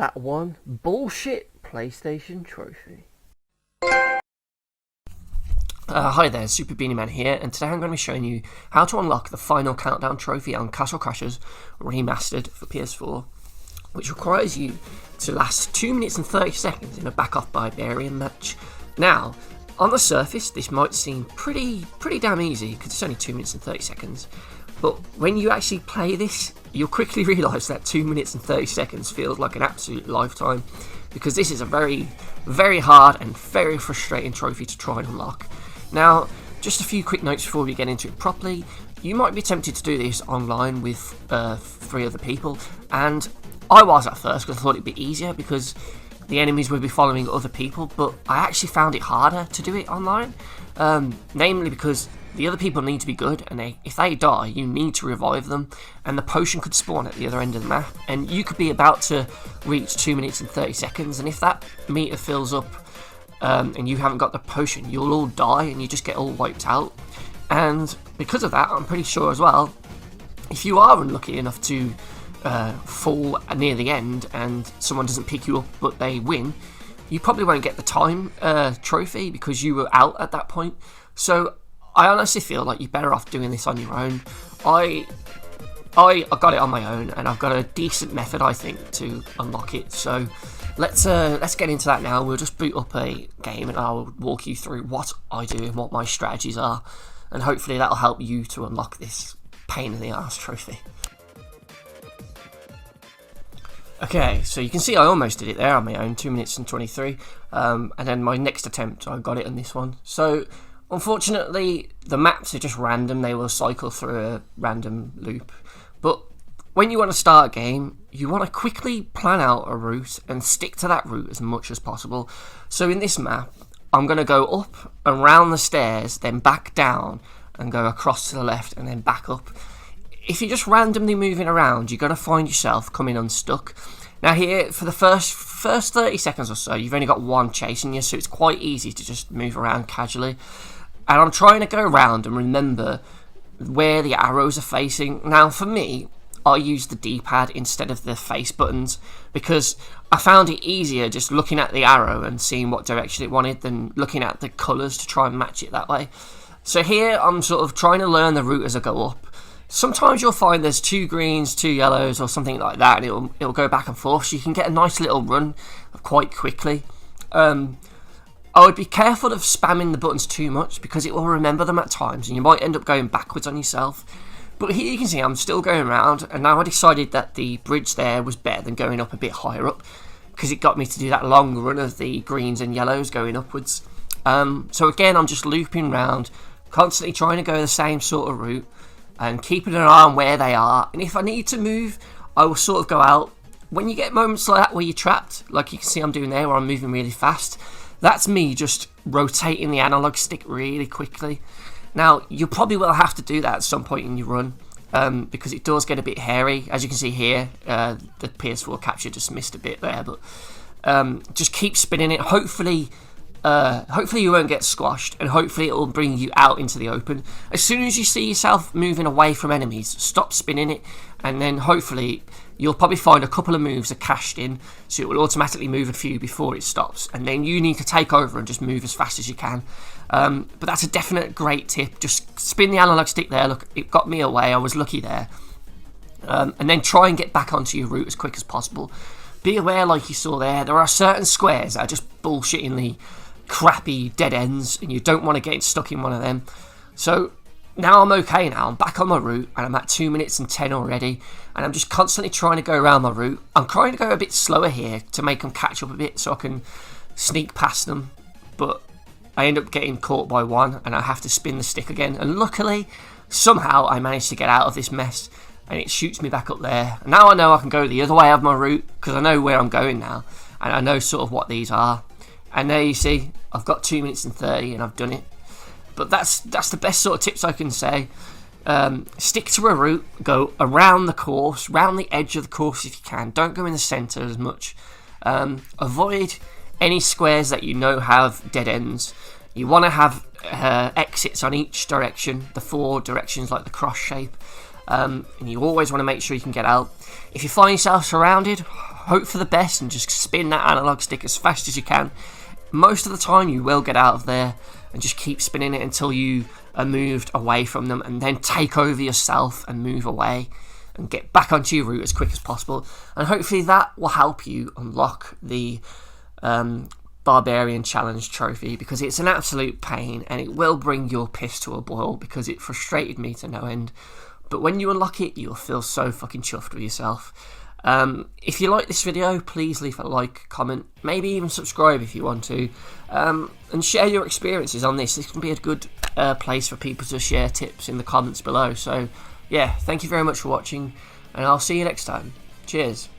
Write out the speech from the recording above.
that one bullshit PlayStation trophy. Hi there, Super Beanie-man here, and today I'm going to be showing you how to unlock the final countdown trophy on Castle Crashers Remastered for PS4, which requires you to last 2 minutes and 30 seconds in a back-off Barbarian match. Now, on the surface, this might seem pretty damn easy, because it's only 2 minutes and 30 seconds, but when you actually play this, you'll quickly realise that 2 minutes and 30 seconds feels like an absolute lifetime, because this is a very, very hard and very frustrating trophy to try and unlock. Now, just a few quick notes before we get into it properly. You might be tempted to do this online with 3 other people, and I was at first because I thought it'd be easier because the enemies would be following other people, but I actually found it harder to do it online, namely because the other people need to be good, and if they die, you need to revive them, and the potion could spawn at the other end of the map, and you could be about to reach 2 minutes and 30 seconds, and if that meter fills up and you haven't got the potion, you'll all die and you just get all wiped out. And because of that, I'm pretty sure as well, if you are unlucky enough to fall near the end and someone doesn't pick you up but they win, you probably won't get the time trophy because you were out at that point. So I honestly feel like you're better off doing this on your own. I got it on my own, and I've got a decent method, I think, to unlock it. So let's get into that now. We'll just boot up a game, and I'll walk you through what I do and what my strategies are, and hopefully that'll help you to unlock this pain in the arse trophy. Okay, so you can see I almost did it there on my own, 2 minutes and 23, and then my next attempt, I got it on this one. So unfortunately, the maps are just random. They will cycle through a random loop. But when you want to start a game, you want to quickly plan out a route and stick to that route as much as possible. So in this map, I'm going to go up and round the stairs, then back down and go across to the left and then back up. If you're just randomly moving around, you're going to find yourself coming unstuck. Now here, for the first 30 seconds or so, you've only got one chasing you, so it's quite easy to just move around casually. And I'm trying to go around and remember where the arrows are facing. Now for me, I use the D-pad instead of the face buttons because I found it easier just looking at the arrow and seeing what direction it wanted than looking at the colours to try and match it that way. So here I'm sort of trying to learn the route as I go up. Sometimes you'll find there's 2 greens, 2 yellows or something like that, and it'll go back and forth, so you can get a nice little run quite quickly. I would be careful of spamming the buttons too much because it will remember them at times and you might end up going backwards on yourself. But here you can see I'm still going around, and now I decided that the bridge there was better than going up a bit higher up because it got me to do that long run of the greens and yellows going upwards. So again, I'm just looping round, constantly trying to go the same sort of route and keeping an eye on where they are. And if I need to move, I will sort of go out. When you get moments like that where you're trapped, like you can see I'm doing there where I'm moving really fast, that's me just rotating the analog stick really quickly. Now, you probably will have to do that at some point in your run because it does get a bit hairy. As you can see here, the PS4 capture just missed a bit there, but just keep spinning it. Hopefully you won't get squashed, and hopefully it will bring you out into the open. As soon as you see yourself moving away from enemies, stop spinning it, and then hopefully you'll probably find a couple of moves are cached in, so it will automatically move a few before it stops, and then you need to take over and just move as fast as you can. But that's a definite great tip. Just spin the analog stick there. Look, it got me away. I was lucky there. And then try and get back onto your route as quick as possible. Be aware, like you saw there are certain squares that are just bullshittingly crappy dead ends, and you don't want to get stuck in one of them. So now I'm okay now. I'm back on my route, and I'm at 2 minutes and 10 already, and I'm just constantly trying to go around my route. I'm trying to go a bit slower here to make them catch up a bit so I can sneak past them, but I end up getting caught by one, and I have to spin the stick again. And luckily, somehow I managed to get out of this mess, and it shoots me back up there. And now I know I can go the other way of my route because I know where I'm going now, and I know sort of what these are. And there you see, I've got 2 minutes and 30, and I've done it. But that's the best sort of tips I can say. Stick to a route, go around the course, round the edge of the course if you can. Don't go in the centre as much. Avoid any squares that you know have dead ends. You want to have exits on each direction, the 4 directions like the cross shape. And you always want to make sure you can get out. If you find yourself surrounded, hope for the best and just spin that analog stick as fast as you can. Most of the time you will get out of there, and just keep spinning it until you are moved away from them, and then take over yourself and move away and get back onto your route as quick as possible. And hopefully that will help you unlock the Barbarian Challenge trophy, because it's an absolute pain and it will bring your piss to a boil, because it frustrated me to no end. But when you unlock it, you'll feel so fucking chuffed with yourself. If you like this video, please leave a like, comment, maybe even subscribe if you want to, and share your experiences on this. This can be a good place for people to share tips in the comments below. So yeah, thank you very much for watching, and I'll see you next time. Cheers.